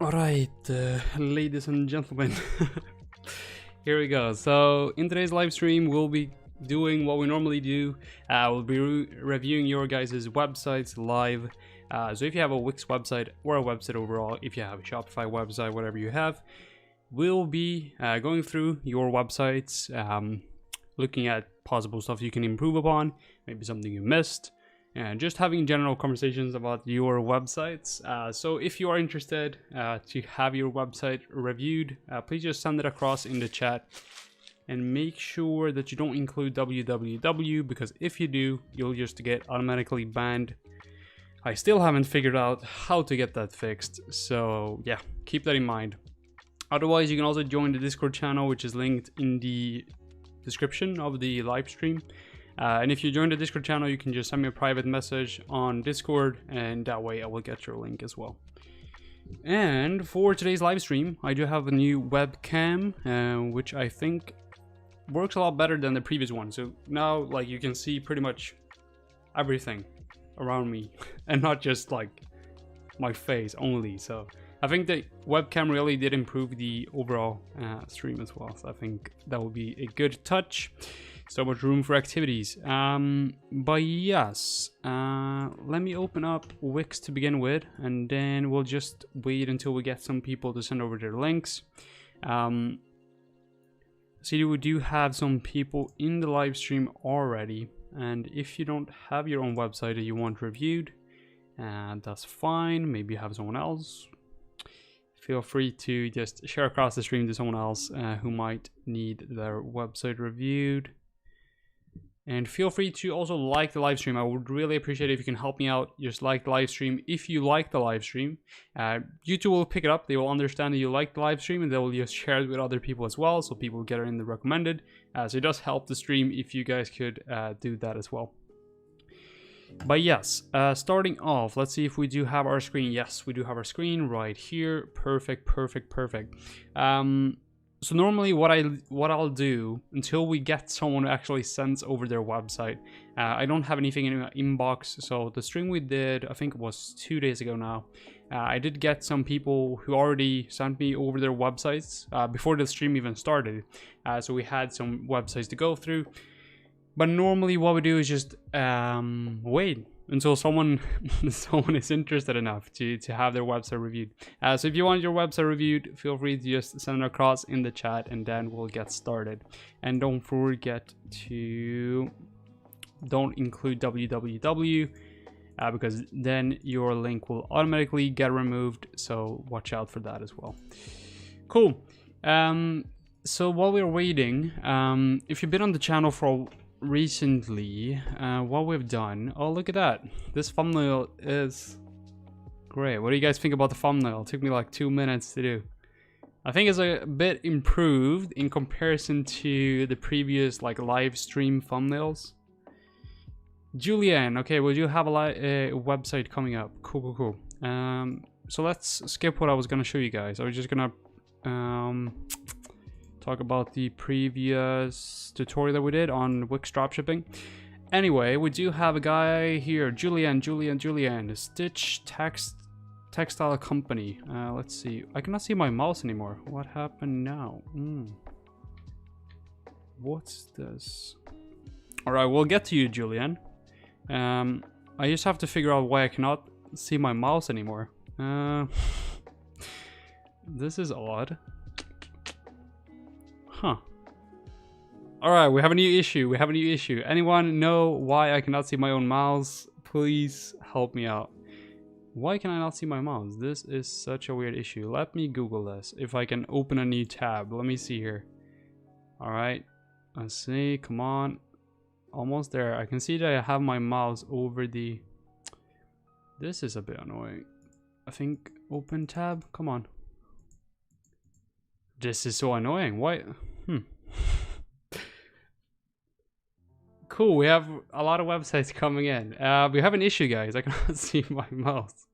Alright, ladies and gentlemen, here we go. So, in today's live stream, we'll be doing what we normally do. We'll be reviewing your guys' websites live. So, if you have a Wix website or a website overall, if you have a Shopify website, whatever you have, we'll be going through your websites, looking at possible stuff you can improve upon, maybe something you missed, and just having general conversations about your websites. So if you are interested to have your website reviewed, please just send it across in the chat and make sure that you don't include www, because if you do, you'll just get automatically banned. I still haven't figured out how to get that fixed, so yeah, keep that in mind. Otherwise, you can also join the Discord channel, which is linked in the description of the live stream. And if you join the Discord channel, you can just send me a private message on Discord, and that way I will get your link as well. And for today's live stream, I do have a new webcam, which I think works a lot better than the previous one. So now, like, you can see pretty much everything around me and not just like my face only. So I think the webcam really did improve the overall stream as well. So I think that would be a good touch. So much room for activities. But yes, let me open up Wix to begin with, and then we'll just wait until we get some people to send over their links. See, we do have some people in the live stream already, and if you don't have your own website that you want reviewed, that's fine. Maybe you have someone else. Feel free to just share across the stream to someone else who might need their website reviewed. And feel free to also like the live stream. I would really appreciate it if you can help me out. Just like the live stream. If you like the live stream, YouTube will pick it up. They will understand that you like the live stream, and they will just share it with other people as well, so people get it in the recommended. So it does help the stream if you guys could do that as well. But yes, starting off, let's see if we do have our screen. Yes, we do have our screen right here. Perfect, perfect, perfect. So normally what I'll do until we get someone who actually sends over their website, I don't have anything in my inbox. So the stream we did, I think it was 2 days ago now, I did get some people who already sent me over their websites before the stream even started. So we had some websites to go through. But normally what we do is just wait until someone is interested enough to have their website reviewed. So if you want your website reviewed, feel free to just send it across in the chat, and then we'll get started. And don't forget to don't include www, because then your link will automatically get removed, so watch out for that as well. Cool. So while we're waiting, if you've been on the channel for recently, what we've done, oh, look at that, this thumbnail is great. What do you guys think about the thumbnail? It took me like 2 minutes to do. I think it's a bit improved in comparison to the previous like live stream thumbnails. Julianne, okay, well, you have a website coming up. Cool. So let's skip what I was gonna show you guys. I was just gonna talk about the previous tutorial that we did on Wix dropshipping. Anyway, we do have a guy here, Julian, Stitch Textile Company. Let's see. I cannot see my mouse anymore. What happened now? What's this? All right, we'll get to you, Julian. I just have to figure out why I cannot see my mouse anymore. This is odd. Huh. Alright, we have a new issue. Anyone know why I cannot see my own mouse? Please help me out. Why can I not see my mouse? This is such a weird issue. Let me Google this. If I can open a new tab. Let me see here. Alright. Let's see. Come on. Almost there. I can see that I have my mouse over the... This is a bit annoying. I think open tab. Come on. This is so annoying. Why? Cool, we have a lot of websites coming in. We have an issue, guys. I cannot see my mouse.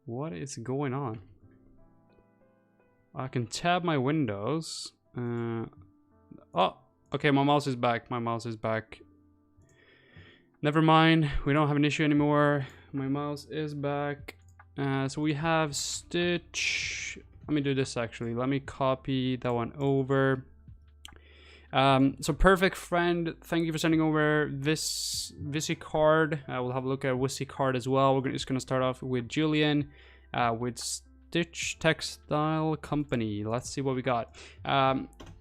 What is going on? I can tab my windows. Oh, okay, my mouse is back. Never mind, we don't have an issue anymore. My mouse is back. So we have Stitch. Let me do this actually. Let me copy that one over. So Perfect Friend, thank you for sending over this VisiCard. We'll have a look at VisiCard as well. We're just gonna start off with Julian, with Stitch Textile Company. Let's see what we got.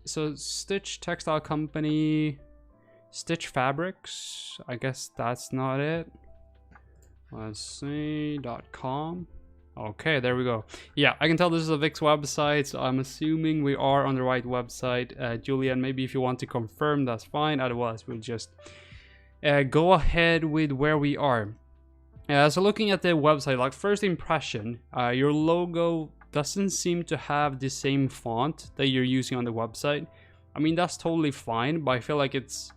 So Stitch Textile Company, Stitch Fabrics. I guess that's not it. Let's see, .com. Okay, there we go. Yeah, I can tell this is a Wix website, so I'm assuming we are on the right website. Julian, maybe if you want to confirm, that's fine. Otherwise, we'll just go ahead with where we are. So looking at the website, like first impression, your logo doesn't seem to have the same font that you're using on the website. I mean, that's totally fine, but I feel like it's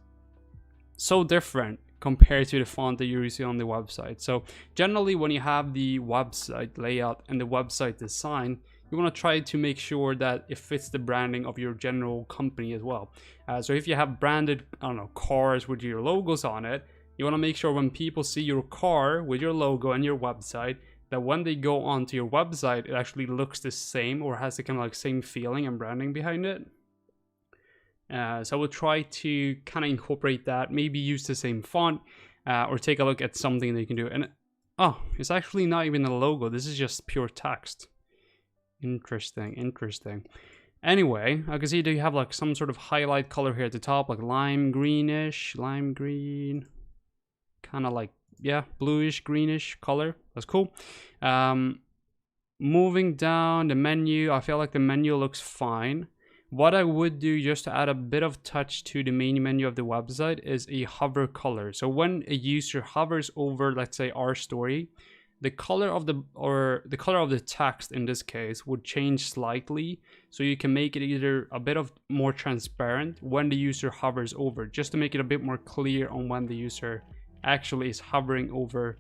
so different compared to the font that you're using on the website. So generally when you have the website layout and the website design, you want to try to make sure that it fits the branding of your general company as well. So if you have branded, I don't know, cars with your logos on it, you want to make sure when people see your car with your logo and your website, that when they go onto your website, it actually looks the same or has the kind of like same feeling and branding behind it. So I will try to kind of incorporate that, maybe use the same font, or take a look at something that you can do. And oh, it's actually not even a logo. This is just pure text. Interesting. Anyway, I can see that you have like some sort of highlight color here at the top, like lime greenish, lime green, kind of like, yeah, bluish, greenish color. That's cool. Moving down the menu, I feel like the menu looks fine. What I would do just to add a bit of touch to the main menu of the website is a hover color. So when a user hovers over, let's say, our story, the color of the text in this case would change slightly. So you can make it either a bit of more transparent when the user hovers over, just to make it a bit more clear on when the user actually is hovering over.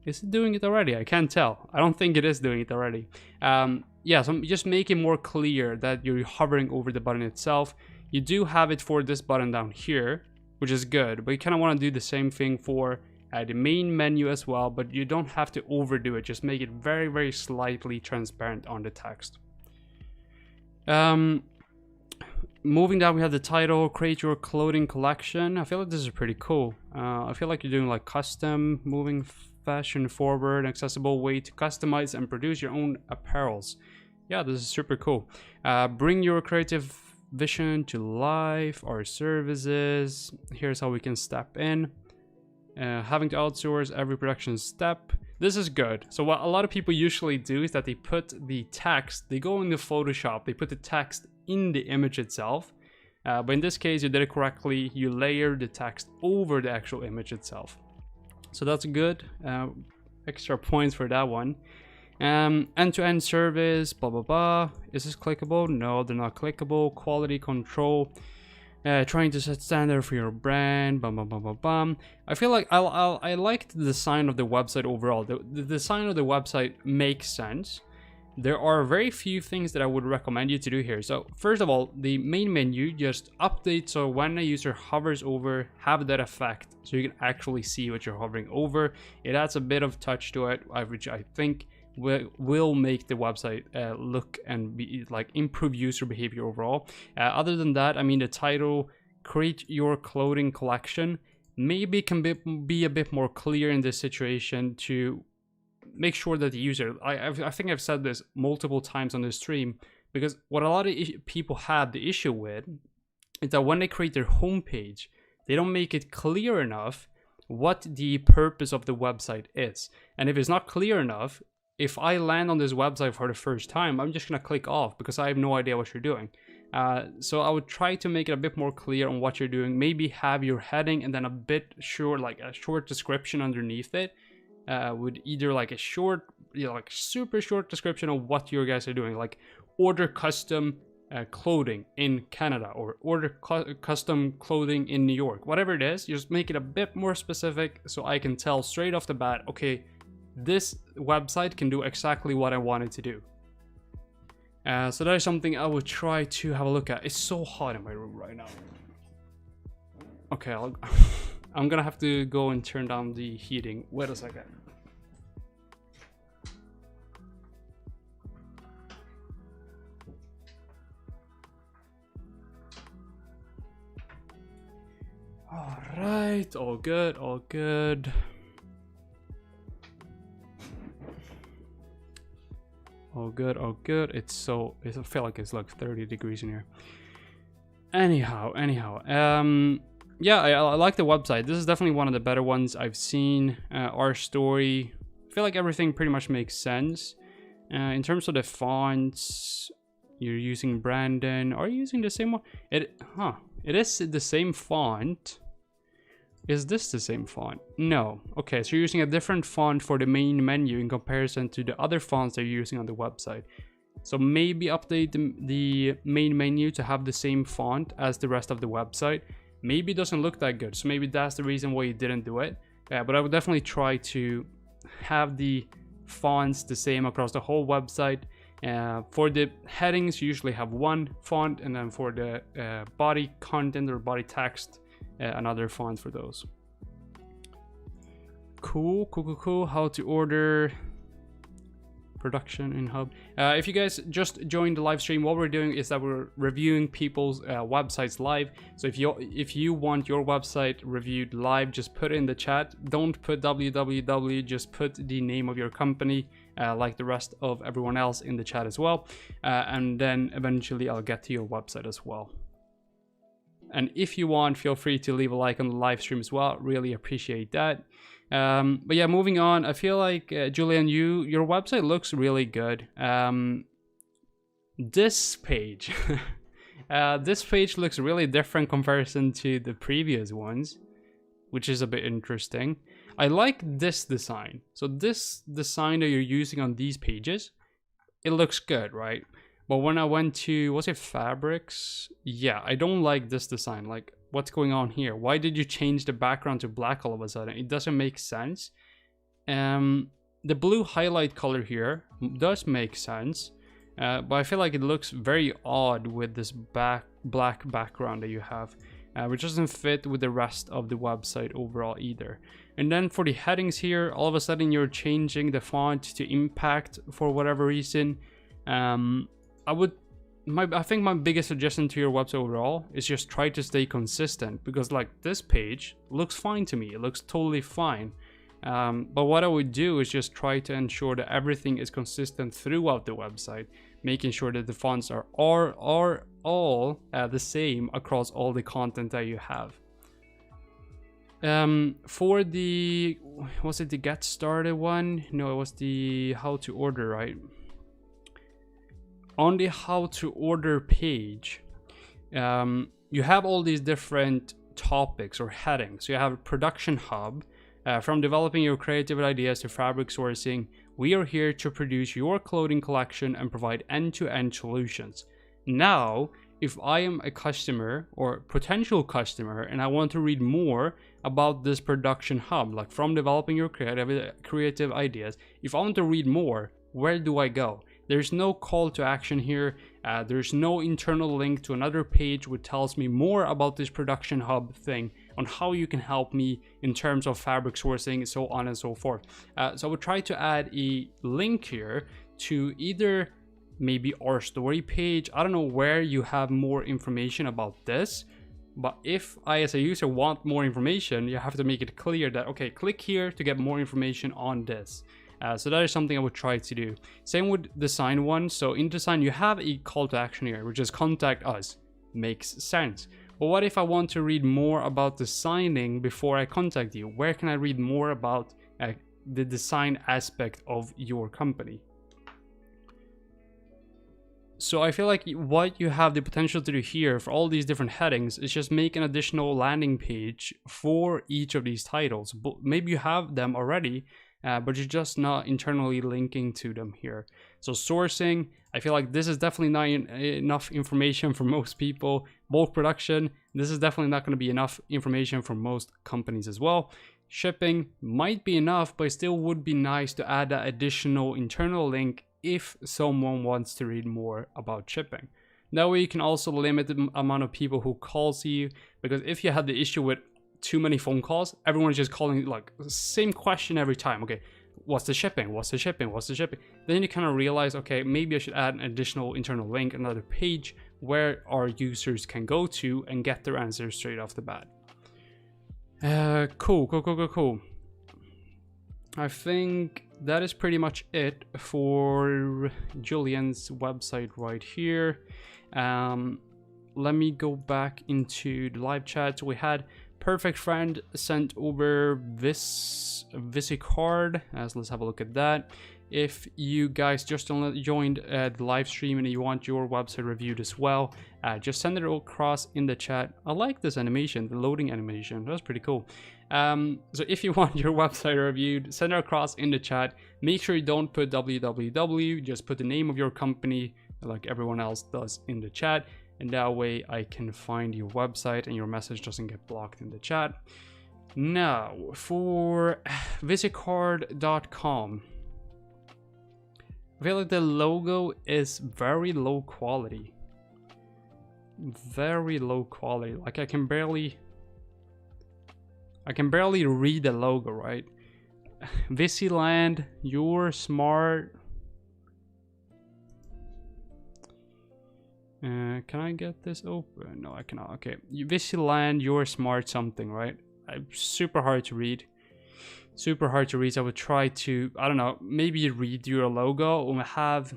Is it doing it already? I can't tell. I don't think it is doing it already. Yeah, so just make it more clear that you're hovering over the button itself. You do have it for this button down here, which is good, but you kind of want to do the same thing for the main menu as well, but you don't have to overdo it. Just make it very, very slightly transparent on the text. Moving down, we have the title, create your clothing collection. I feel like this is pretty cool. I feel like you're doing like custom, moving fashion forward, accessible way to customize and produce your own apparels. Yeah, this is super cool. Bring your creative vision to life, our services. Here's how we can step in. Having to outsource every production step. This is good. So what a lot of people usually do is that they put the text, they go into Photoshop, they put the text in the image itself. But in this case, you did it correctly. You layer the text over the actual image itself. So that's good. Extra points for that one. End-to-end service, blah, blah, blah. Is this clickable? No, they're not clickable. Quality control. Trying to set standard for your brand. Bum, bum, bum, bum, bum. I feel like I liked the design of the website overall. The design of the website makes sense. There are very few things that I would recommend you to do here. So first of all, the main menu just updates so when a user hovers over, have that effect so you can actually see what you're hovering over. It adds a bit of touch to it, which I think will make the website look and be like improve user behavior overall. Other than that, I mean, the title, create your clothing collection, maybe can be a bit more clear in this situation to make sure that the user, I think I've said this multiple times on this stream, because what a lot of people have the issue with is that when they create their homepage, they don't make it clear enough what the purpose of the website is. And if it's not clear enough, if I land on this website for the first time, I'm just gonna click off because I have no idea what you're doing. So I would try to make it a bit more clear on what you're doing. Maybe have your heading and then a bit short, like a short description underneath it. With either like a short, like super short description of what you guys are doing, like order custom clothing in Canada or order custom clothing in New York, whatever it is. You just make it a bit more specific so I can tell straight off the bat, okay, this website can do exactly what I want it to do. So that is something I would try to have a look at. It's so hot in my room right now. Okay, I'm gonna have to go and turn down the heating. Wait a second. All right, all good, all good. All good, all good. I feel like it's like 30 degrees in here. Anyhow. Yeah, I like the website. This is definitely one of the better ones I've seen. Our story, I feel like everything pretty much makes sense. In terms of the fonts, you're using Brandon. Are you using the same one? It is the same font. Is this the same font? No. Okay, so you're using a different font for the main menu in comparison to the other fonts that you're using on the website. So maybe update the main menu to have the same font as the rest of the website. Maybe it doesn't look that good, so maybe that's the reason why you didn't do it. But I would definitely try to have the fonts the same across the whole website. For the headings, you usually have one font, and then for the body content or body text, another font for those. Cool. How to order production in Hub. If you guys just joined the live stream, what we're doing is that we're reviewing people's websites live. So if you want your website reviewed live, just put it in the chat. Don't put www, just put the name of your company, like the rest of everyone else in the chat as well. And then eventually I'll get to your website as well. And if you want, feel free to leave a like on the live stream as well. Really appreciate that. But yeah, moving on, I feel like Julian, your website looks really good. This page this page looks really different comparison to the previous ones, which is a bit interesting. I like this design. So this design that you're using on these pages, it looks good, right? But when I went to, was it Fabrics? Yeah, I don't like this design. Like, what's going on here? Why did you change the background to black all of a sudden? It doesn't make sense. The blue highlight color here does make sense, but I feel like it looks very odd with this black background that you have, which doesn't fit with the rest of the website overall either. And then for the headings here, all of a sudden you're changing the font to Impact for whatever reason. I think my biggest suggestion to your website overall is just try to stay consistent, because like this page looks fine to me. It looks totally fine. But what I would do is just try to ensure that everything is consistent throughout the website, making sure that the fonts are all the same across all the content that you have. For the, was it the get started one? No, it was the how to order, right? On the how to order page, you have all these different topics or headings. You have Production Hub, from developing your creative ideas to fabric sourcing. We are here to produce your clothing collection and provide end-to-end solutions. Now, if I am a customer or potential customer and I want to read more about this Production Hub, like from developing your creative ideas, if I want to read more, where do I go? There's no call to action here. There's no internal link to another page which tells me more about this Production Hub thing, on how you can help me in terms of fabric sourcing, so on and so forth. So I would try to add a link here to either maybe our story page. I don't know where you have more information about this, but if I as a user want more information, you have to make it clear that, okay, click here to get more information on this. So that is something I would try to do. Same with design one. So in design, you have a call to action here, which is contact us. Makes sense. But what if I want to read more about designing before I contact you? Where can I read more about the design aspect of your company? So I feel like what you have the potential to do here for all these different headings is just make an additional landing page for each of these titles. But maybe you have them already, but you're just not internally linking to them here. So sourcing, I feel like this is definitely not enough information for most people. Bulk production, this is definitely not going to be enough information for most companies as well. Shipping might be enough, but it still would be nice to add that additional internal link if someone wants to read more about shipping. That way you can also limit the amount of people who calls you, because if you had the issue with too many phone calls. Everyone's just calling like the same question every time. Okay, what's the shipping? What's the shipping? What's the shipping? Then you kind of realize, okay, maybe I should add an additional internal link, another page where our users can go to and get their answers straight off the bat. Cool. I think that is pretty much it for Julian's website right here. Let me go back into the live chat. So we had Perfect Friend sent over this VisiCard. So let's have a look at that. If you guys just joined the live stream and you want your website reviewed as well, just send it across in the chat. I like this animation, the loading animation. That's pretty cool. So if you want your website reviewed, send it across in the chat. Make sure you don't put www, just put the name of your company like everyone else does in the chat. And that way I can find your website and your message doesn't get blocked in the chat. Now, for visicard.com. I feel like the logo is very low quality. Very low quality. Like I can barely read the logo, right? Visiland, you're smart. Can I get this open? No, I cannot. Okay, Visiland, you're smart something, right? Super hard to read. Super hard to read. So I would try to, I don't know, maybe read your logo or have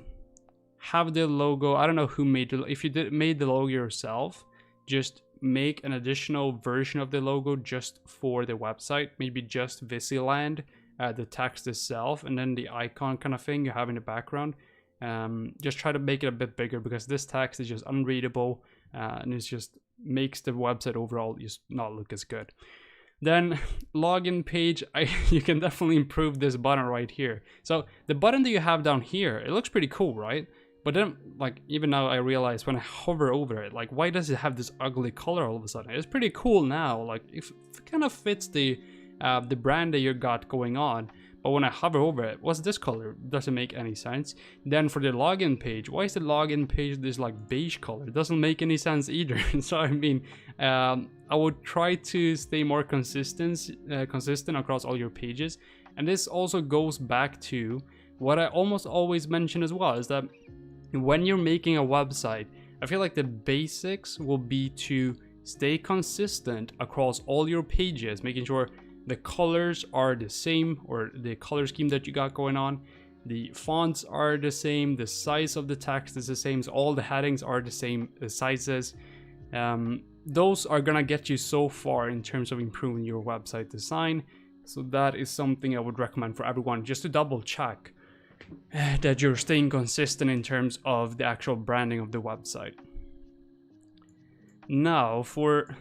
the logo. I don't know who made it. If you made the logo yourself, just make an additional version of the logo just for the website. Maybe just Visiland, the text itself, and then the icon kind of thing you have in the background. Just try to make it a bit bigger because this text is just unreadable and it just makes the website overall just not look as good. Then login page, you can definitely improve this button right here. So the button that you have down here, it looks pretty cool, right? But then, like, even now I realize when I hover over it, like, why does it have this ugly color all of a sudden? It's pretty cool now, like, it kind of fits the brand that you got going on. But when I hover over it, what's this color? Doesn't make any sense. Then for the login page, why is the login page this like beige color? It doesn't make any sense either. So I mean, I would try to stay more consistent across all your pages. And this also goes back to what I almost always mention as well, is that when you're making a website, I feel like the basics will be to stay consistent across all your pages, making sure the colors are the same, or the color scheme that you got going on. The fonts are the same, the size of the text is the same, so all the headings are the same sizes. Those are gonna get you so far in terms of improving your website design. So that is something I would recommend for everyone, just to double check that you're staying consistent in terms of the actual branding of the website. Now for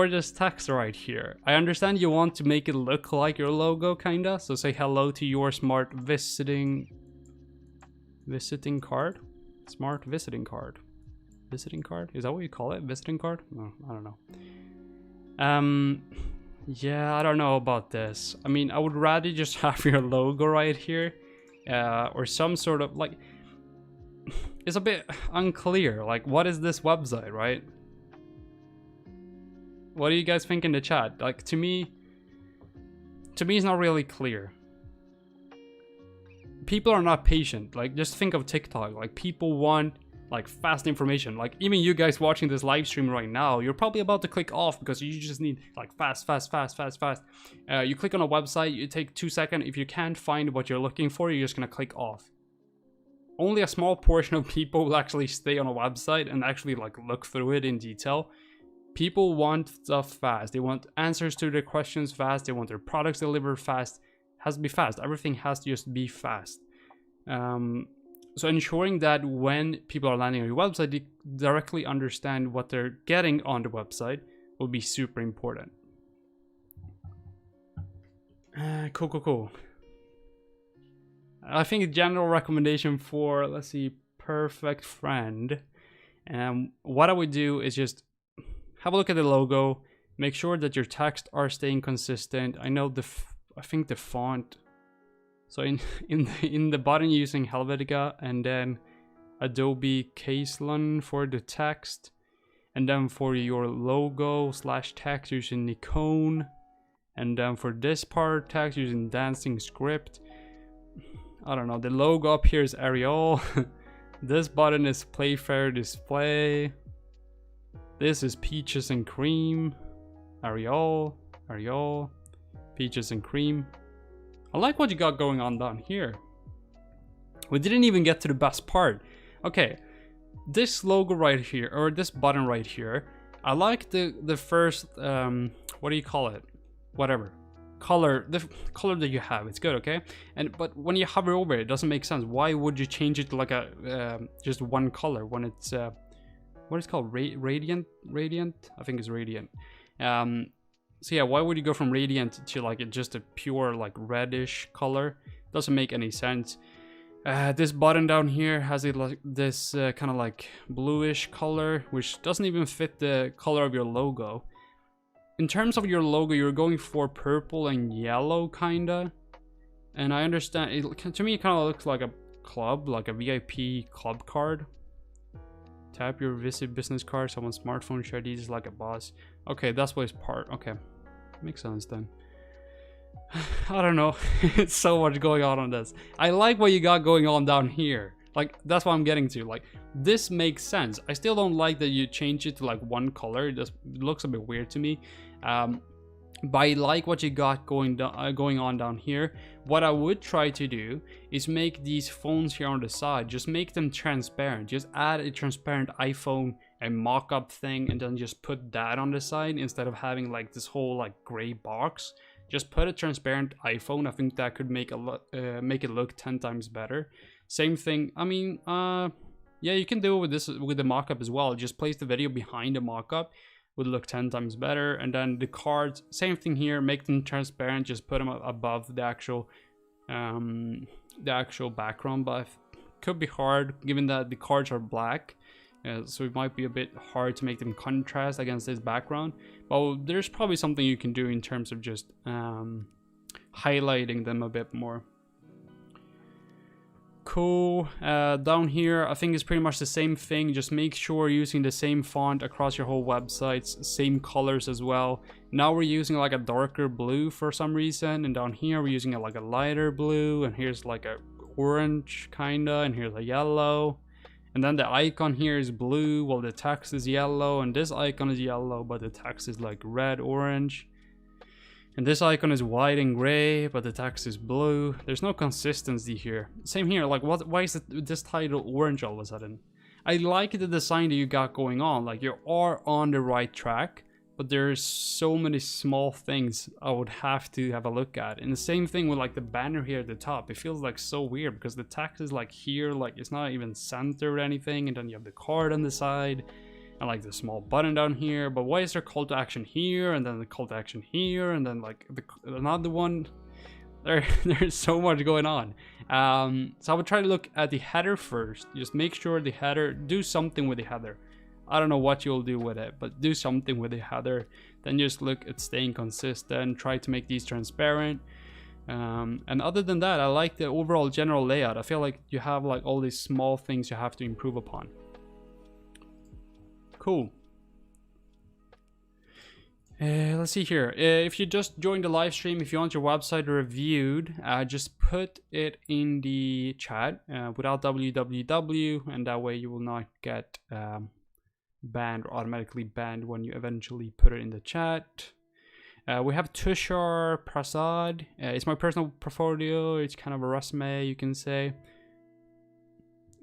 this text right here, I understand you want to make it look like your logo kinda, so say hello to your smart visiting card? Smart visiting card. Visiting card? Is that what you call it? Visiting card? No, I don't know. Yeah, I don't know about this. I mean, I would rather just have your logo right here, or some sort of, like, it's a bit unclear, like, what is this website, right? What do you guys think in the chat? Like, to me it's not really clear. People are not patient. Like, just think of TikTok. Like, people want, like, fast information. Like, even you guys watching this live stream right now, you're probably about to click off because you just need, like, fast. You click on a website, you take 2 seconds. If you can't find what you're looking for, you're just gonna click off. Only a small portion of people will actually stay on a website and actually, like, look through it in detail. People want stuff fast. They want answers to their questions fast. They want their products delivered fast. It has to be fast. Everything has to just be fast. So ensuring that when people are landing on your website, they directly understand what they're getting on the website will be super important. Cool. I think a general recommendation for, let's see, Perfect Friend. What I would do is just have a look at the logo, make sure that your text are staying consistent. I know I think the font. So in the button using Helvetica and then Adobe Caselan for the text. And then for your logo / text using Nikon. And then for this part, text using Dancing Script. I don't know, the logo up here is Arial. This button is Playfair Display. This is Peaches and Cream. Arial, Peaches and Cream. I like what you got going on down here. We didn't even get to the best part. Okay, this logo right here, or this button right here, I like the first, what do you call it? Whatever. The color that you have, it's good, okay? But when you hover over it, it doesn't make sense. Why would you change it to like a, just one color when it's, what is it called? Radiant? I think it's Radiant. So yeah, why would you go from Radiant to like just a pure like reddish color? Doesn't make any sense. This button down here has this kind of like bluish color, which doesn't even fit the color of your logo. In terms of your logo, you're going for purple and yellow kinda. And I understand, to me it kind of looks like a club, like a VIP club card. Tap your Visit business card, someone's smartphone, share these like a boss. Okay, that's what it's part. Okay, makes sense then. I don't know. It's so much going on this. I like what you got going on down here. Like, that's what I'm getting to. Like, this makes sense. I still don't like that you change it to like one color. It just looks a bit weird to me. But I like what you got going on down here. What I would try to do is make these phones here on the side, just make them transparent. Just add a transparent iPhone and mock-up thing, and then just put that on the side instead of having like this whole like gray box. Just put a transparent iPhone. I think that could make it look 10 times better. Same thing. I mean, yeah, you can do it with this, with the mock-up as well. Just place the video behind the mock-up. Would look 10 times better. And then the cards, same thing here, make them transparent, just put them above the actual background, but could be hard given that the cards are black, so it might be a bit hard to make them contrast against this background. But there's probably something you can do in terms of just highlighting them a bit more. Cool. Down here, I think it's pretty much the same thing. Just make sure you're using the same font across your whole websites, same colors as well. Now we're using like a darker blue for some reason, and down here we're using like a lighter blue, and here's like a orange kinda, and here's a yellow. And then the icon here is blue while the text is yellow, and this icon is yellow but the text is like red, orange. And this icon is white and gray, but the text is blue. There's no consistency here. Same here, like why is this title orange all of a sudden? I like the design that you got going on, like you are on the right track, but there's so many small things I would have to have a look at. And the same thing with like the banner here at the top. It feels like so weird because the text is like here, like it's not even centered or anything, and then you have the card on the side. And like the small button down here, but why is there call to action here and then the call to action here and then like another one? There's so much going on. So I would try to look at the header first. Just make sure the header, do something with the header. I don't know what you'll do with it, but do something with the header. Then just look at staying consistent, try to make these transparent. And other than that, I like the overall general layout. I feel like you have like all these small things you have to improve upon. Cool. Let's see here. If you just joined the live stream, if you want your website reviewed, just put it in the chat without www, and that way you will not get banned or automatically banned when you eventually put it in the chat. We have Tushar Prasad. It's my personal portfolio. It's kind of a resume, you can say.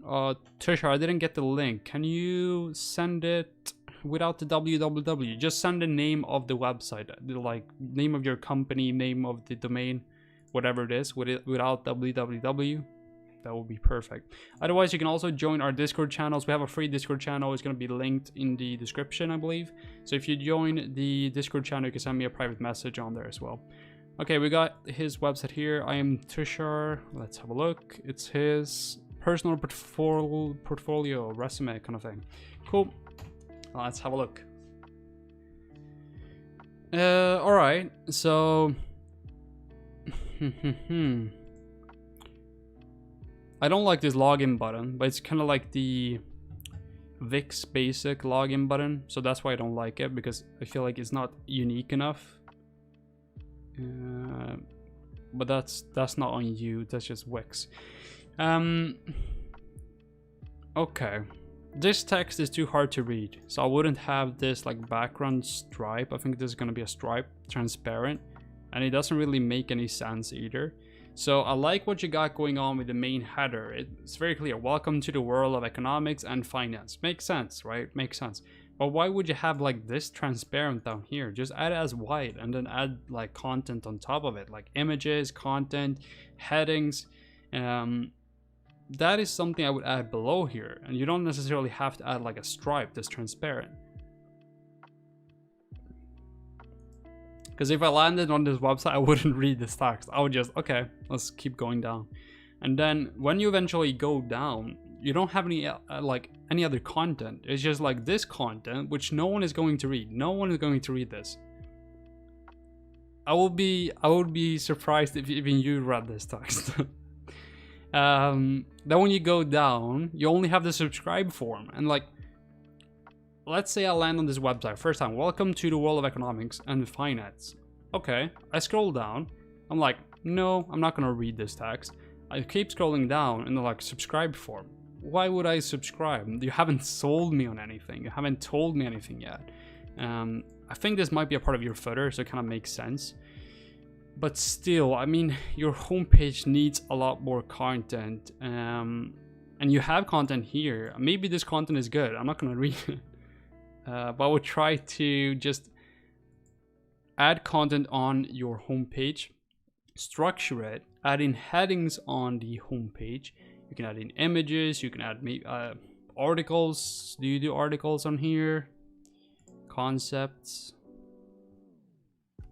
Tushar, I didn't get the link. Can you send it without the www? Just send the name of the website, like name of your company, name of the domain, whatever it is, without www. That would be perfect. Otherwise, you can also join our Discord channels. We have a free Discord channel. It's going to be linked in the description, I believe. So if you join the Discord channel, you can send me a private message on there as well. Okay, we got his website here. I am Tushar. Let's have a look. It's his personal portfolio resume kind of thing. Cool. Let's have a look. All right. So I don't like this login button, but it's kind of like the Wix basic login button, so that's why I don't like it, because I feel like it's not unique enough. But that's not on you, that's just Wix. Okay, this text is too hard to read, so I wouldn't have this like background stripe. I think this is going to be a stripe, transparent, and it doesn't really make any sense either. So I like what you got going on with the main header. It's very clear. Welcome to the world of economics and finance. Makes sense, right? Makes sense. But why would you have like this transparent down here? Just add it as white and then add like content on top of it, like images, content, headings. That is something I would add below here. And you don't necessarily have to add like a stripe that's transparent. Because if I landed on this website, I wouldn't read this text. I would just, okay, let's keep going down. And then when you eventually go down, you don't have any any other content. It's just like this content, which no one is going to read. No one is going to read this. I would be surprised if even you read this text. Then when you go down, you only have the subscribe form, and like, let's say I land on this website first time. Welcome to the world of economics and finance. Okay, I scroll down. I'm like, no, I'm not gonna read this text. I keep scrolling down and they're like, subscribe form. Why would I subscribe? You haven't sold me on anything. You haven't told me anything yet. I think this might be a part of your footer, so it kind of makes sense. But still, I mean, your homepage needs a lot more content. And you have content here. Maybe this content is good. I'm not gonna read it. But I would try to just add content on your homepage, structure it, add in headings on the homepage. You can add in images, you can add articles. Do you do articles on here? Concepts.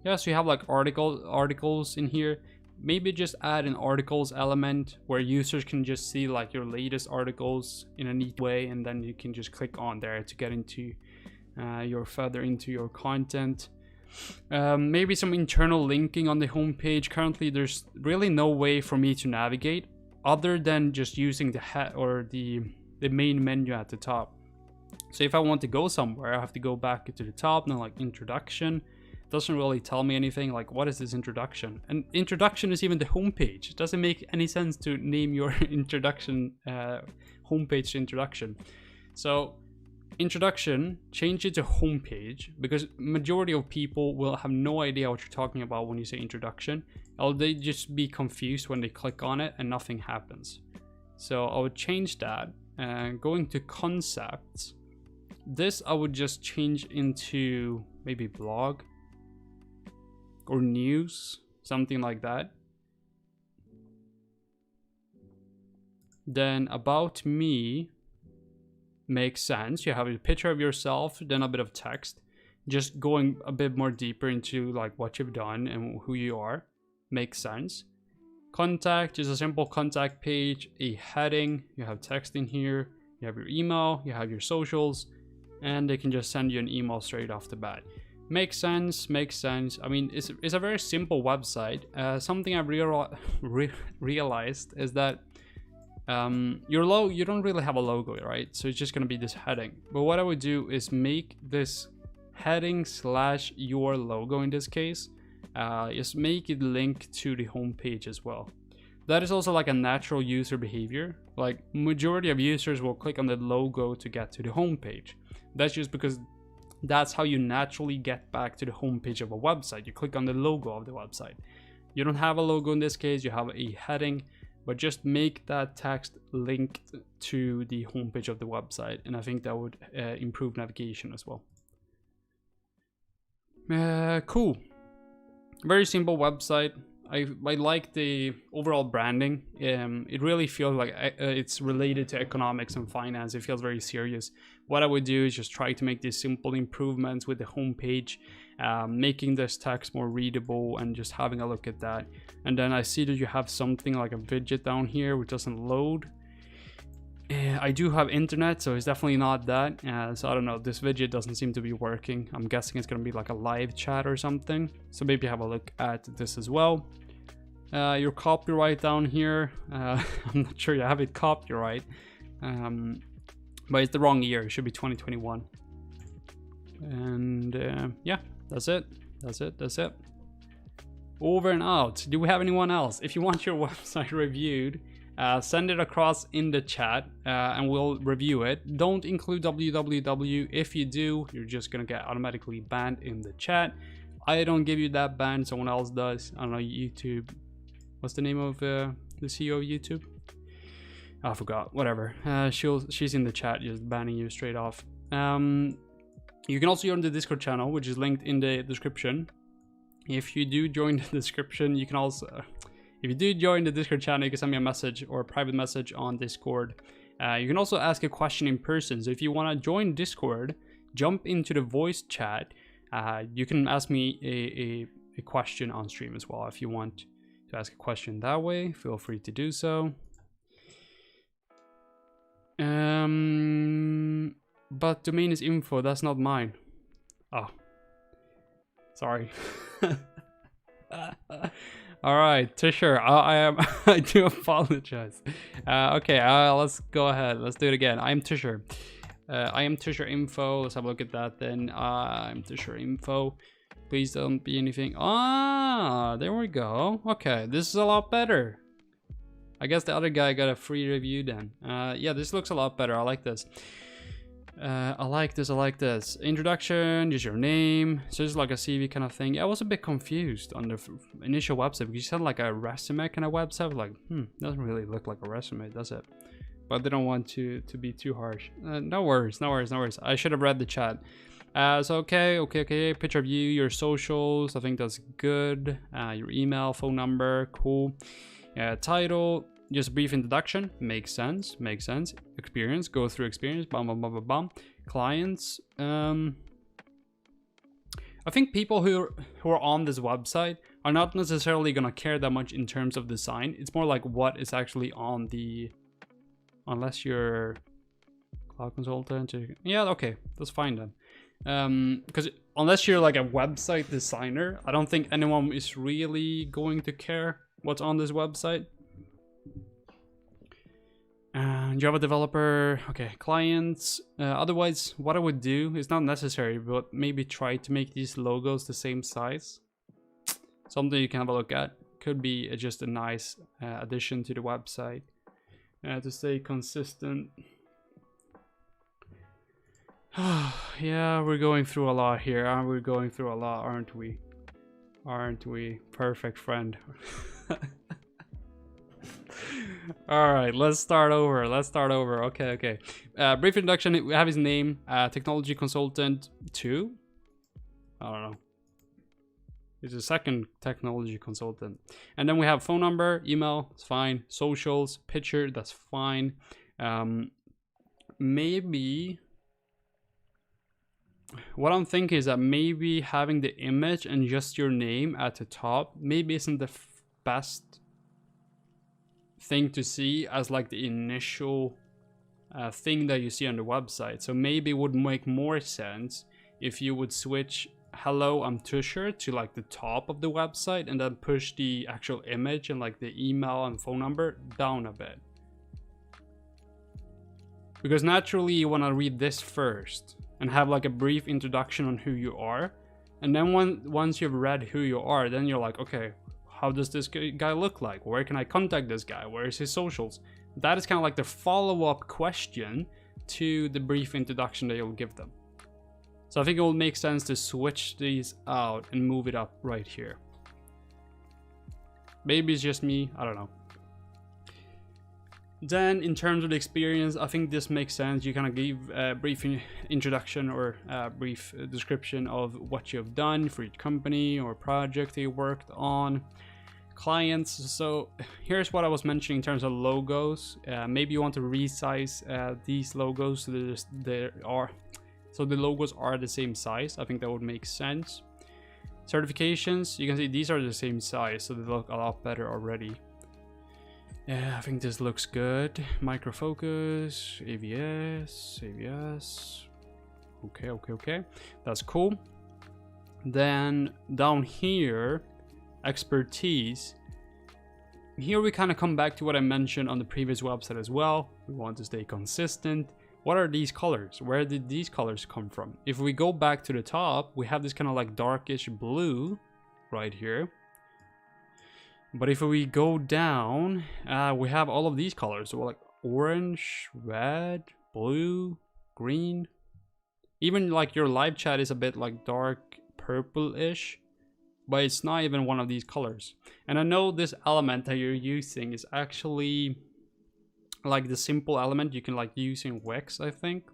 Yeah, so you have like articles in here. Maybe just add an articles element where users can just see like your latest articles in a neat way, and then you can just click on there to get into further into your content. Maybe some internal linking on the homepage. Currently there's really no way for me to navigate other than just using the main menu at the top. So if I want to go somewhere, I have to go back to the top and then like introduction. Doesn't really tell me anything. Like, what is this introduction? And introduction is even the homepage. It doesn't make any sense to name your introduction homepage introduction. So introduction, change it to homepage, because majority of people will have no idea what you're talking about when you say introduction, or they just be confused when they click on it and nothing happens. So I would change that. Going to concepts, this I would just change into maybe blog or news, something like that. Then about me makes sense. You have a picture of yourself, then a bit of text, just going a bit more deeper into like what you've done and who you are. Makes sense. Contact is a simple contact page, a heading, you have text in here, you have your email, you have your socials, and they can just send you an email straight off the bat. Makes sense, makes sense. I mean, it's a very simple website. Something I've realized is that you don't really have a logo, right? So it's just gonna be this heading. But what I would do is make this heading / your logo in this case, just make it link to the homepage as well. That is also like a natural user behavior. Like majority of users will click on the logo to get to the homepage. That's just because that's how you naturally get back to the homepage of a website. You click on the logo of the website. You don't have a logo in this case, you have a heading, but just make that text linked to the homepage of the website, and I think that would improve navigation as well. Cool. Very simple website. I like the overall branding. It really feels like it's related to economics and finance. It feels very serious. What I would do is just try to make these simple improvements with the homepage, making this text more readable and just having a look at that. And then I see that you have something like a widget down here which doesn't load. I do have internet, so it's definitely not that. So I don't know, this widget doesn't seem to be working. I'm guessing it's gonna be like a live chat or something. So maybe have a look at this as well. Your copyright down here, I'm not sure you have it copyright. But it's the wrong year. It should be 2021. And yeah, that's it. That's it. Over and out. Do we have anyone else? If you want your website reviewed, send it across in the chat and we'll review it. Don't include www. If you do, you're just gonna get automatically banned in the chat. I don't give you that ban, someone else does. I don't know, YouTube. What's the name of the CEO of YouTube? I forgot. Whatever. She's in the chat, just banning you straight off. You can also join the Discord channel, which is linked in the description. If you do join the description, you can also, if you do join the Discord channel, you can send me a message or a private message on Discord. You can also ask a question in person. So if you want to join Discord, jump into the voice chat. You can ask me a question on stream as well. If you want to ask a question that way, feel free to do so. But domain is info, that's not mine. Oh, sorry. All right, Tisher, I do apologize. Okay, let's go ahead. Let's do it again. I am Tisher. I am Tisher info. Let's have a look at that then. I'm Tisher info. Please don't be anything. Ah, there we go. Okay, this is a lot better. I guess the other guy got a free review then. Yeah, this looks a lot better. I like this. I like this. Introduction, just your name. So it's like a CV kind of thing. I was a bit confused on the initial website because you said like a resume kind of website. Like, doesn't really look like a resume, does it? But they don't want to be too harsh. No worries. I should have read the chat. So okay. Picture of you, your socials. I think that's good. Your email, phone number, cool. Title. Just a brief introduction, makes sense. Experience, go through experience, bam. Clients, I think people who are on this website are not necessarily gonna care that much in terms of design. It's more like what is actually on the, unless you're cloud consultant. Yeah, okay, that's fine then. Because unless you're like a website designer, I don't think anyone is really going to care what's on this website. Java developer, okay, clients. Otherwise, what I would do is not necessary, but maybe try to make these logos the same size. Something you can have a look at. Could be just a nice addition to the website to stay consistent. Yeah, we're going through a lot here. We're going through a lot, aren't we? Aren't we? Perfect friend. All right, let's start over. Okay. Brief introduction. We have his name, technology consultant 2. I don't know. He's a second technology consultant. And then we have phone number, email, it's fine. Socials, picture, that's fine. Maybe what I'm thinking is that maybe having the image and just your name at the top maybe isn't the best thing to see as like the initial thing that you see on the website. So maybe it would make more sense if you would switch hello, I'm Tusher to like the top of the website and then push the actual image and like the email and phone number down a bit. Because naturally you want to read this first and have like a brief introduction on who you are. And then once you've read who you are, then you're like, okay, how does this guy look like? Where can I contact this guy? Where is his socials? That is kind of like the follow-up question to the brief introduction that you'll give them. So I think it will make sense to switch these out and move it up right here. Maybe it's just me, I don't know. Then in terms of the experience, I think this makes sense. You kind of give a brief introduction or a brief description of what you've done for each company or project that you worked on. Clients, so here's what I was mentioning in terms of logos. Maybe you want to resize these logos so so the logos are the same size. I think that would make sense. Certifications, you can see these are the same size, so they look a lot better already. Yeah, I think this looks good. Micro focus, AVS. Okay. That's cool. Then down here, expertise. Here we kind of come back to what I mentioned on the previous website as well. We want to stay consistent. what are these colors? Where did these colors come from? If we go back to the top, we have this kind of like darkish blue right here. But if we go down, we have all of these colors. So like orange, red, blue, green. Even like your live chat is a bit like dark purple-ish, but it's not even one of these colors. And I know this element that you're using is actually like the simple element you can like use in Wix, I think.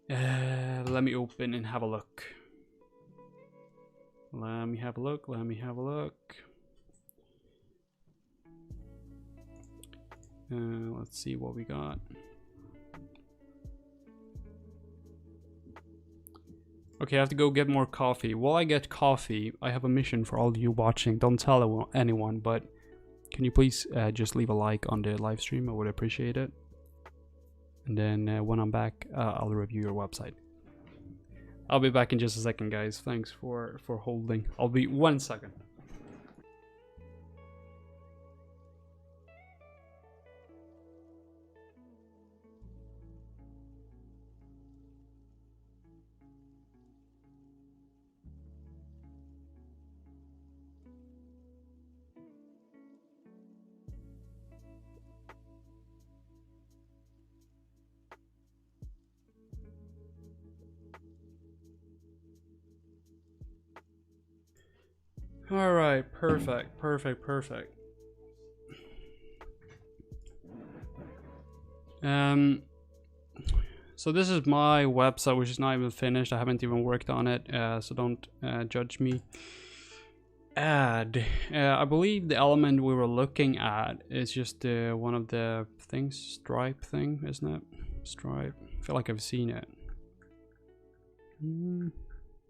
Let me open and have a look. Let me have a look. Let's see what we got. Okay, I have to go get more coffee. While I get coffee, I have a mission for all of you watching. Don't tell anyone, but can you please just leave a like on the live stream? I would appreciate it. And then when I'm back, I'll review your website. I'll be back in just a second, guys. Thanks for holding. I'll be 1 second. All right, perfect. So this is my website, which is not even finished. I haven't even worked on it, so don't judge me. Add. I believe the element we were looking at is just one of the things, stripe thing, isn't it? Stripe. I feel like I've seen it.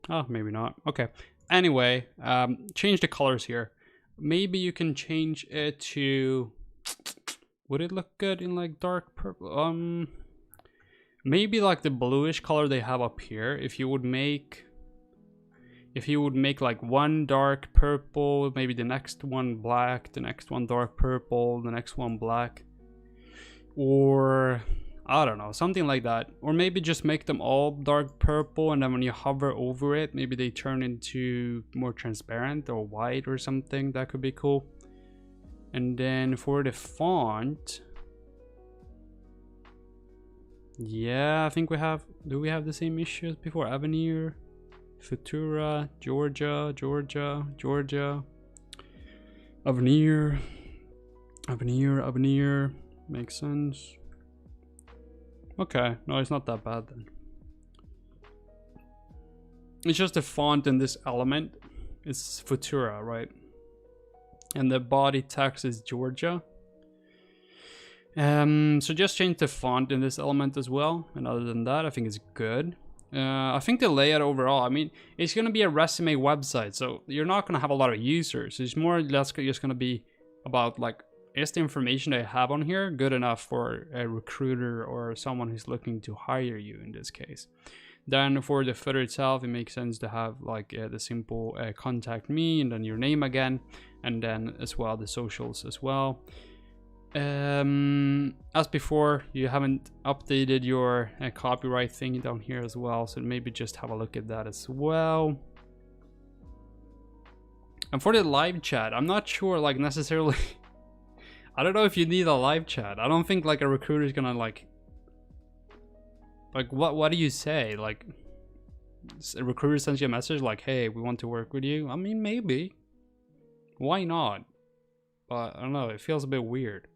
Oh, maybe not. Okay. Anyway, change the colors here. Maybe you can change it to, would it look good in like dark purple? Maybe like the bluish color they have up here. If you would make like one dark purple, maybe the next one black, the next one dark purple, the next one black, or I don't know, something like that. Or maybe just make them all dark purple, and then when you hover over it, maybe they turn into more transparent or white or something. That could be cool. And then for the font, yeah, I think we have, do we have the same issues before? Avenir, Futura, Georgia, Avenir, makes sense. Okay, no, it's not that bad then. It's just the font in this element. It's Futura, right? And the body text is Georgia. So just change the font in this element as well. And other than that, I think it's good. I think the layout overall, I mean, it's going to be a resume website. So you're not going to have a lot of users. It's more or less just going to be about like, is the information I have on here good enough for a recruiter or someone who's looking to hire you in this case? Then for the footer itself, it makes sense to have like the simple contact me and then your name again, and then as well the socials as well. As before, you haven't updated your copyright thing down here as well, so maybe just have a look at that as well. And for the live chat, I'm not sure like necessarily I don't know if you need a live chat. I don't think like a recruiter is gonna like what do you say? Like a recruiter sends you a message like, hey, we want to work with you. I mean, maybe, why not? But I don't know, it feels a bit weird.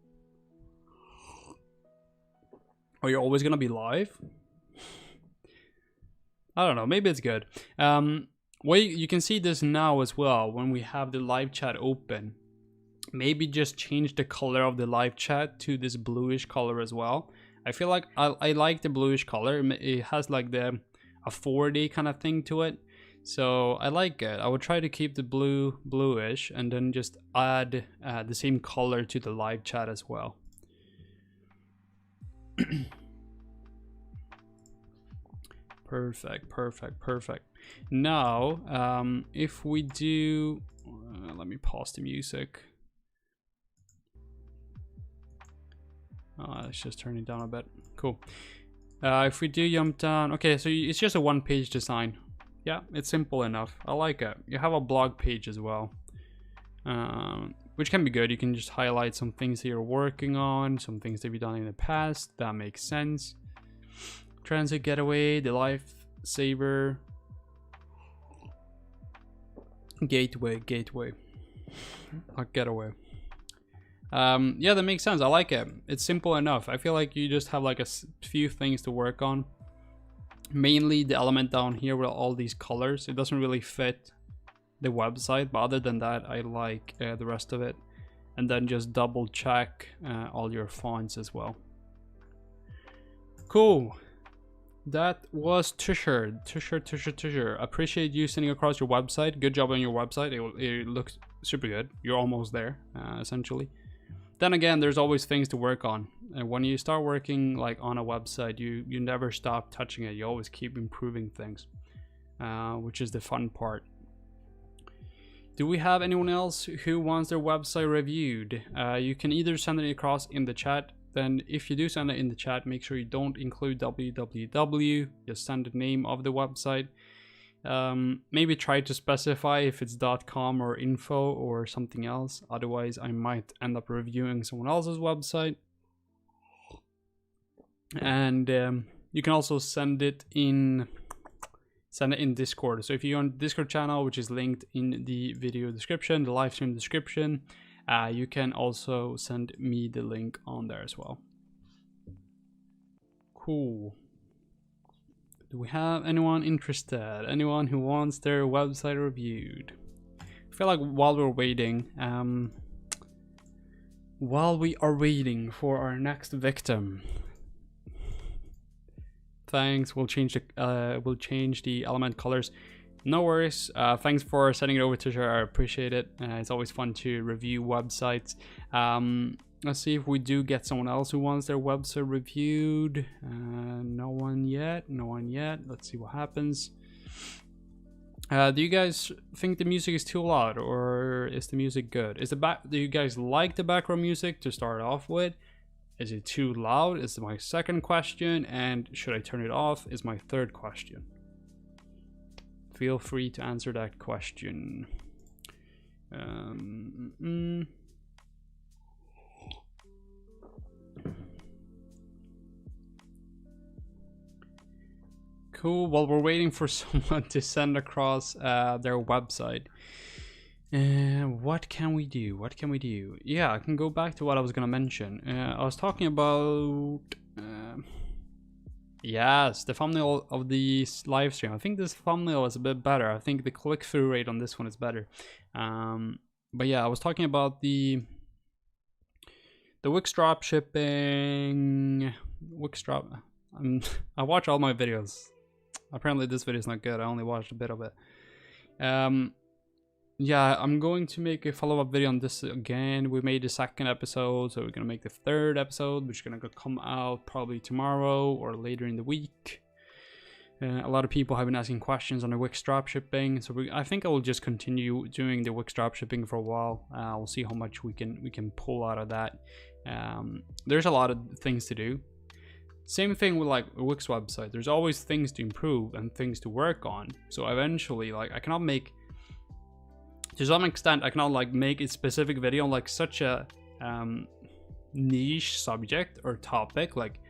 Are you always gonna be live? I don't know, maybe it's good. Well, you can see this now as well when we have the live chat open. Maybe just change the color of the live chat to this bluish color as well. I feel like I like the bluish color. It has like a 4D kind of thing to it, so I like it. I would try to keep the bluish and then just add the same color to the live chat as well. Perfect. Now, if we do, let me pause the music. Let's just turn it down a bit. Cool. If we do jump down, okay, so it's just a one-page design. Yeah, it's simple enough. I like it. You have a blog page as well, which can be good. You can just highlight some things that you're working on, some things that you've done in the past. That makes sense. Transit Getaway, the Lifesaver, Gateway, not Getaway. Yeah, that makes sense. I like it. It's simple enough. I feel like you just have like a few things to work on. Mainly the element down here with all these colors. It doesn't really fit the website, but other than that, I like the rest of it. And then just double check all your fonts as well. Cool. That was Tusher. Appreciate you sending across your website. Good job on your website. It looks super good. You're almost there, essentially. Then again, there's always things to work on. And when you start working like on a website, you never stop touching it. You always keep improving things, which is the fun part. Do we have anyone else who wants their website reviewed? You can either send it across in the chat. Then if you do send it in the chat, make sure you don't include www. Just send the name of the website. Maybe try to specify if it's .com or info or something else. Otherwise, I might end up reviewing someone else's website. And you can also send it in Discord. So if you're on the Discord channel, which is linked in the video description, the live stream description, you can also send me the link on there as well. Cool. Do we have anyone interested? Anyone who wants their website reviewed? I feel like while we're waiting, for our next victim. Thanks. We'll change the element colors. No worries. Thanks for sending it over to her. I appreciate it. It's always fun to review websites. Let's see if we do get someone else who wants their website reviewed. No one yet. Let's see what happens. Do you guys think the music is too loud, or is the music good? Do you guys like the background music to start off with? Is it too loud? Is my second question. And should I turn it off? Is my third question. Feel free to answer that question. Cool. While we're waiting for someone to send across their website, what can we do? Yeah, I can go back to what I was gonna mention. I was talking about yes, the thumbnail of the live stream. I think this thumbnail is a bit better. I think the click-through rate on this one is better. But yeah, I was talking about the Wix drop shipping. I watch all my videos. Apparently this video is not good. I only watched a bit of it. Yeah, I'm going to make a follow-up video on this again. We made the second episode, so we're gonna make the third episode, which is gonna come out probably tomorrow or later in the week. A lot of people have been asking questions on the Wix dropshipping, so I think I will just continue doing the Wix dropshipping for a while. We'll see how much we can pull out of that. There's a lot of things to do. Same thing with like a Wix website. There's always things to improve and things to work on. So eventually, like, I cannot make, to some extent, I cannot like make a specific video on like such a niche subject or topic. Like,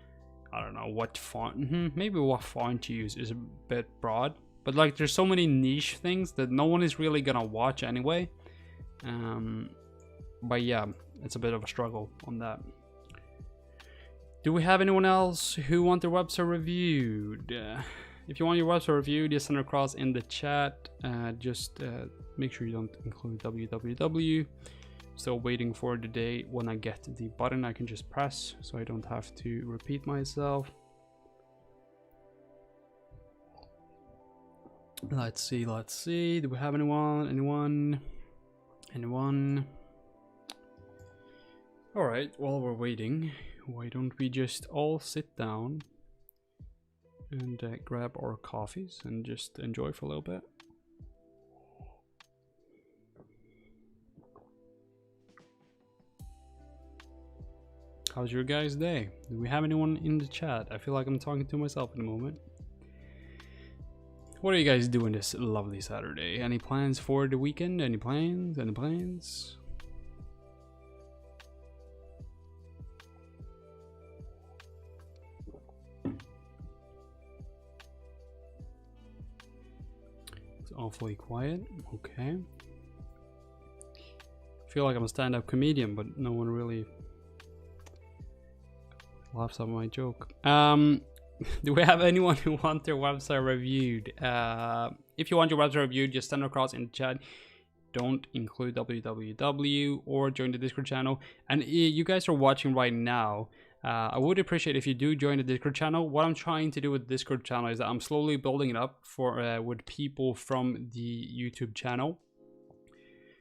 I don't know what font, maybe what font to use is a bit broad, but like there's so many niche things that no one is really gonna watch anyway. But yeah, it's a bit of a struggle on that. Do we have anyone else who want their website reviewed? If you want your website reviewed, just send it across in the chat. Just make sure you don't include www. Still waiting for the day when I get the button I can just press, so I don't have to repeat myself. Let's see. Do we have anyone? All right, while we're waiting, why don't we just all sit down and grab our coffees and just enjoy for a little bit. How's your guys' day? Do we have anyone in the chat? I feel like I'm talking to myself in a moment. What are you guys doing this lovely Saturday? Any plans for the weekend? Any plans? Any plans? It's awfully quiet. Okay. I feel like I'm a stand-up comedian, but no one really laughs at my joke. Do we have anyone who wants their website reviewed? If you want your website reviewed, just send across in the chat. Don't include www or join the Discord channel. And you guys are watching right now. I would appreciate if you do join the Discord channel. What I'm trying to do with the Discord channel is that I'm slowly building it up for with people from the YouTube channel.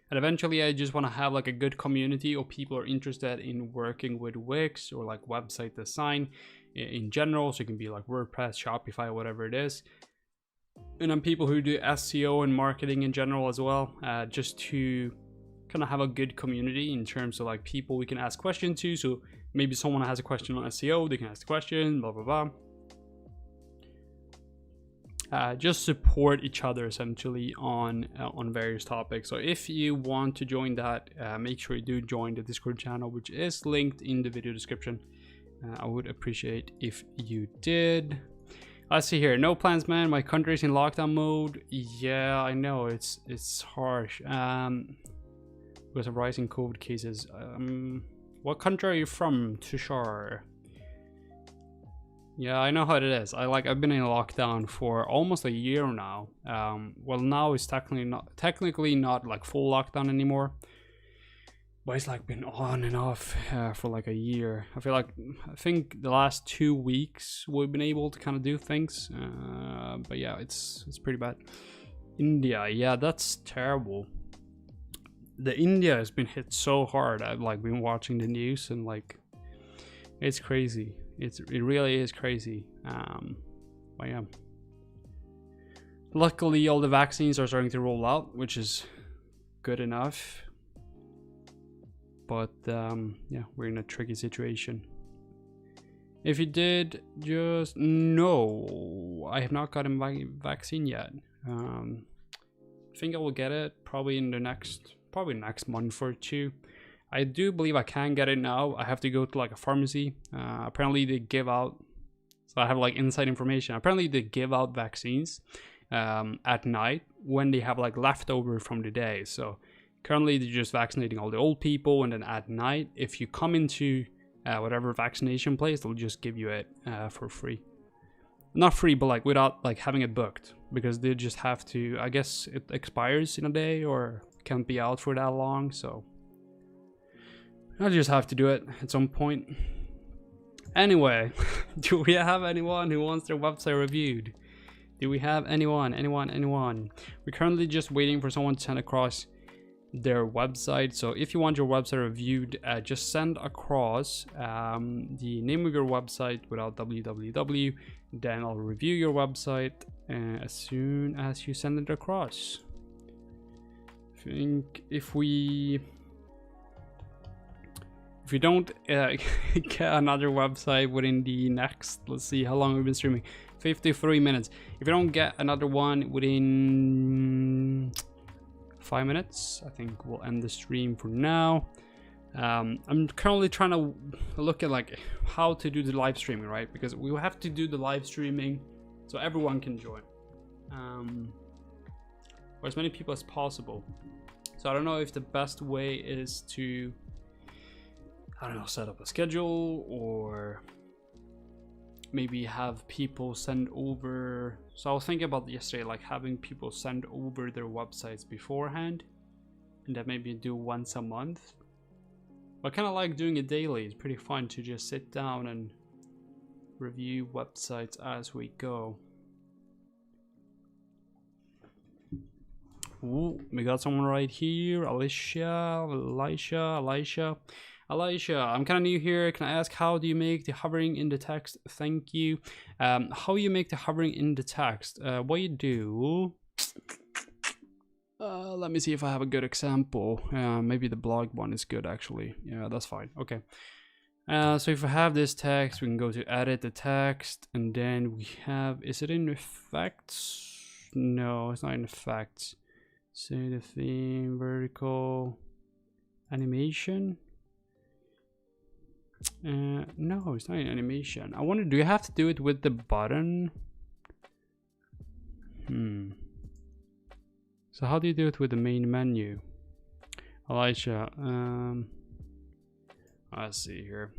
And eventually I just want to have like a good community of people who are interested in working with Wix or like website design in general. So it can be like WordPress, Shopify, whatever it is. And then people who do SEO and marketing in general as well, just to kind of have a good community in terms of like people we can ask questions to. So maybe someone has a question on SEO, they can ask the question, blah, blah, blah. Just support each other essentially on various topics. So if you want to join that, make sure you do join the Discord channel, which is linked in the video description. I would appreciate if you did. Let's see here. No plans, man. My country's in lockdown mode. Yeah, I know it's harsh. Because of rising COVID cases. What country are you from, Tushar? Yeah, I know how it is. I've been in lockdown for almost a year now. Well, now it's technically not like full lockdown anymore, but it's like been on and off for like a year. I think the last 2 weeks we've been able to kind of do things, but yeah, it's pretty bad. India, yeah, that's terrible. The India has been hit so hard. I've like been watching the news and like it's crazy. It really is crazy. But yeah. Luckily, all the vaccines are starting to roll out, which is good enough. But yeah, we're in a tricky situation. If you did, just no, I have not gotten my vaccine yet. I think I will get it probably in the next month or two. I do believe I can get it now. I have to go to like a pharmacy. Apparently they give out, so I have like inside information. Apparently they give out vaccines at night when they have like leftover from the day. So currently they're just vaccinating all the old people, and then at night, if you come into whatever vaccination place, they'll just give you it for free. Not free, but like without like having it booked, because they just have to, I guess it expires in a day or can't be out for that long, so I'll just have to do it at some point. Anyway, do we have anyone who wants their website reviewed? Do we have anyone? We're currently just waiting for someone to send across their website. So if you want your website reviewed, just send across the name of your website without www. Then I'll review your website as soon as you send it across. I think if we don't get another website within the next, let's see how long we've been streaming, 53 minutes. If you don't get another one within 5 minutes, I think we'll end the stream for now. I'm currently trying to look at like how to do the live streaming, right? Because we will have to do the live streaming so everyone can join, or as many people as possible. So I don't know if the best way is to, I don't know, set up a schedule, or maybe have people send over. So I was thinking about yesterday, like having people send over their websites beforehand, and then maybe do once a month. But I kind of like doing it daily. It's pretty fun to just sit down and review websites as we go. Ooh, we got someone right here. Elisha, I'm kind of new here. Can I ask, how do you make the hovering in the text? Thank you. How you make the hovering in the text? What you do? Let me see if I have a good example. Maybe the blog one is good actually. Yeah, that's fine. Okay. So if I have this text, we can go to edit the text, and then we have, is it in effects? No, it's not in effects. Say the theme, vertical, animation. No, it's not in animation. I wonder, do you have to do it with the button? So how do you do it with the main menu? Elijah, let's see here.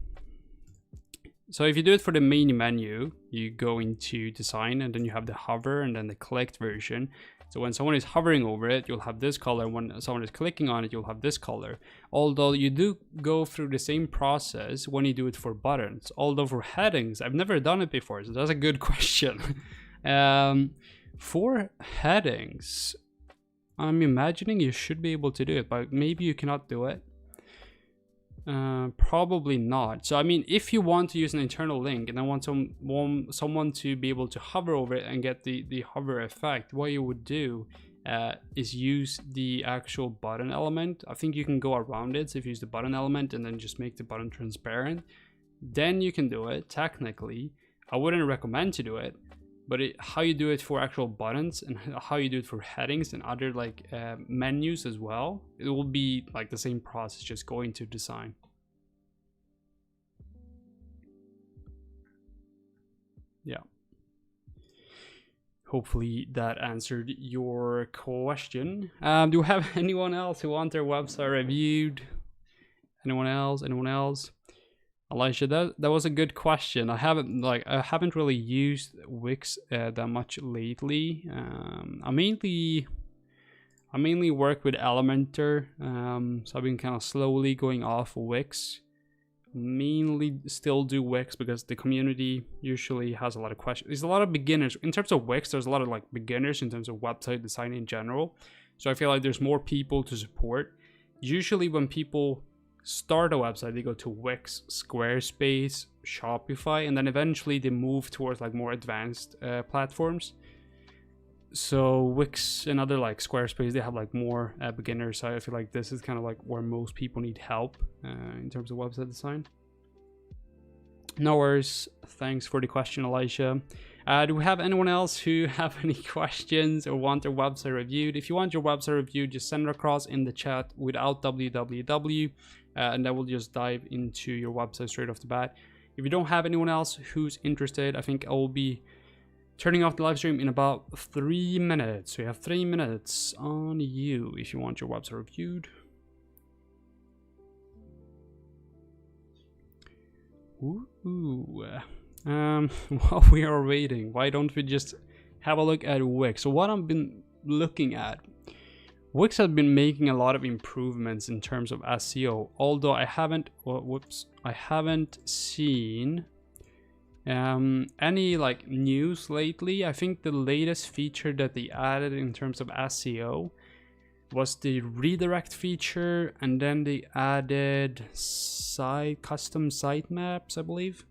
So if you do it for the main menu, you go into design, and then you have the hover and then the clicked version. So when someone is hovering over it, you'll have this color. When someone is clicking on it, you'll have this color. Although you do go through the same process when you do it for buttons. Although for headings, I've never done it before, so that's a good question. For headings, I'm imagining you should be able to do it, but maybe you cannot do it. Probably not. So I mean, if you want to use an internal link and I want someone to be able to hover over it and get the hover effect, what you would do is use the actual button element. I think you can go around it. So if you use the button element and then just make the button transparent, then you can do it technically. I wouldn't recommend to do it, but how you do it for actual buttons and how you do it for headings and other like menus as well, it will be like the same process, just going to design. Yeah. Hopefully that answered your question. Do we have anyone else who wants their website reviewed? Anyone else? Anyone else? Elijah, that was a good question. I haven't really used Wix that much lately. I mainly work with Elementor, so I've been kind of slowly going off Wix. Mainly still do Wix because the community usually has a lot of questions. There's a lot of beginners in terms of Wix. There's a lot of like beginners in terms of website design in general. So I feel like there's more people to support. Usually when people start a website, they go to Wix, Squarespace, Shopify, and then eventually they move towards like more advanced platforms. So Wix and other like Squarespace, they have like more beginners. So I feel like this is kind of like where most people need help in terms of website design. No worries. Thanks for the question, Elisha. Do we have anyone else who have any questions or want their website reviewed? If you want your website reviewed, just send it across in the chat without www, and that will just dive into your website straight off the bat. If you don't have anyone else who's interested, I think I will be turning off the live stream in about 3 minutes. So you have 3 minutes on you if you want your website reviewed. Ooh. While we are waiting, why don't we just have a look at Wix? So what I've been looking at, Wix has been making a lot of improvements in terms of SEO, although I haven't seen any like news lately. I think the latest feature that they added in terms of SEO was the redirect feature, and then they added custom sitemaps, I believe.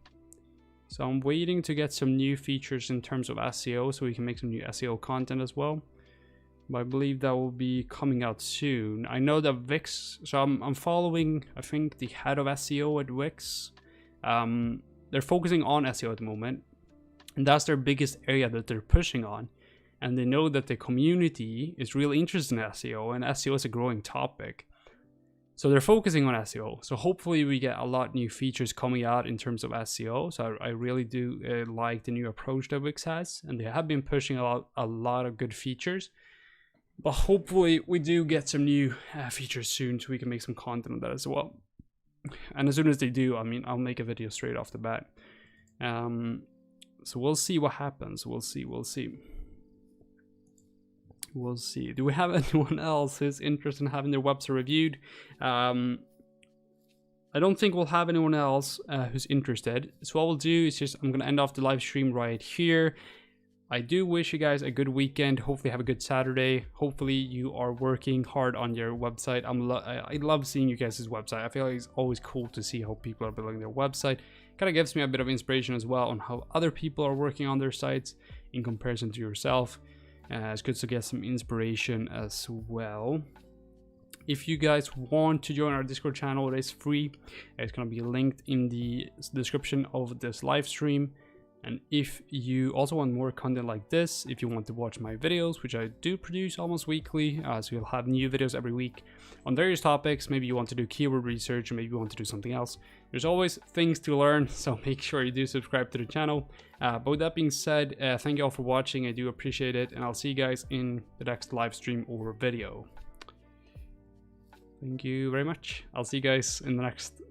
So I'm waiting to get some new features in terms of SEO so we can make some new SEO content as well. But I believe that will be coming out soon. I know that Wix, so I'm following, I think, the head of SEO at Wix. They're focusing on SEO at the moment, and that's their biggest area that they're pushing on. And they know that the community is really interested in SEO, and SEO is a growing topic. So they're focusing on SEO. So hopefully we get a lot new features coming out in terms of SEO. So I really do like the new approach that Wix has, and they have been pushing a lot of good features. But hopefully we do get some new features soon so we can make some content on that as well. And as soon as they do, I mean, I'll make a video straight off the bat. So we'll see what happens. We'll see. Do we have anyone else who's interested in having their website reviewed? I don't think we'll have anyone else who's interested. So what we'll do is I'm going to end off the live stream right here. I do wish you guys a good weekend. Hopefully have a good Saturday. Hopefully you are working hard on your website. I love seeing you guys' website. I feel like it's always cool to see how people are building their website. Kind of gives me a bit of inspiration as well on how other people are working on their sites in comparison to yourself. It's good to get some inspiration as well. If you guys want to join our Discord channel, it is free. It's going to be linked in the description of this live stream. And if you also want more content like this, if you want to watch my videos, which I do produce almost weekly, so you'll have new videos every week on various topics. Maybe you want to do keyword research, or maybe you want to do something else. There's always things to learn, so make sure you do subscribe to the channel. But with that being said, thank you all for watching. I do appreciate it, and I'll see you guys in the next live stream or video. Thank you very much. I'll see you guys in the next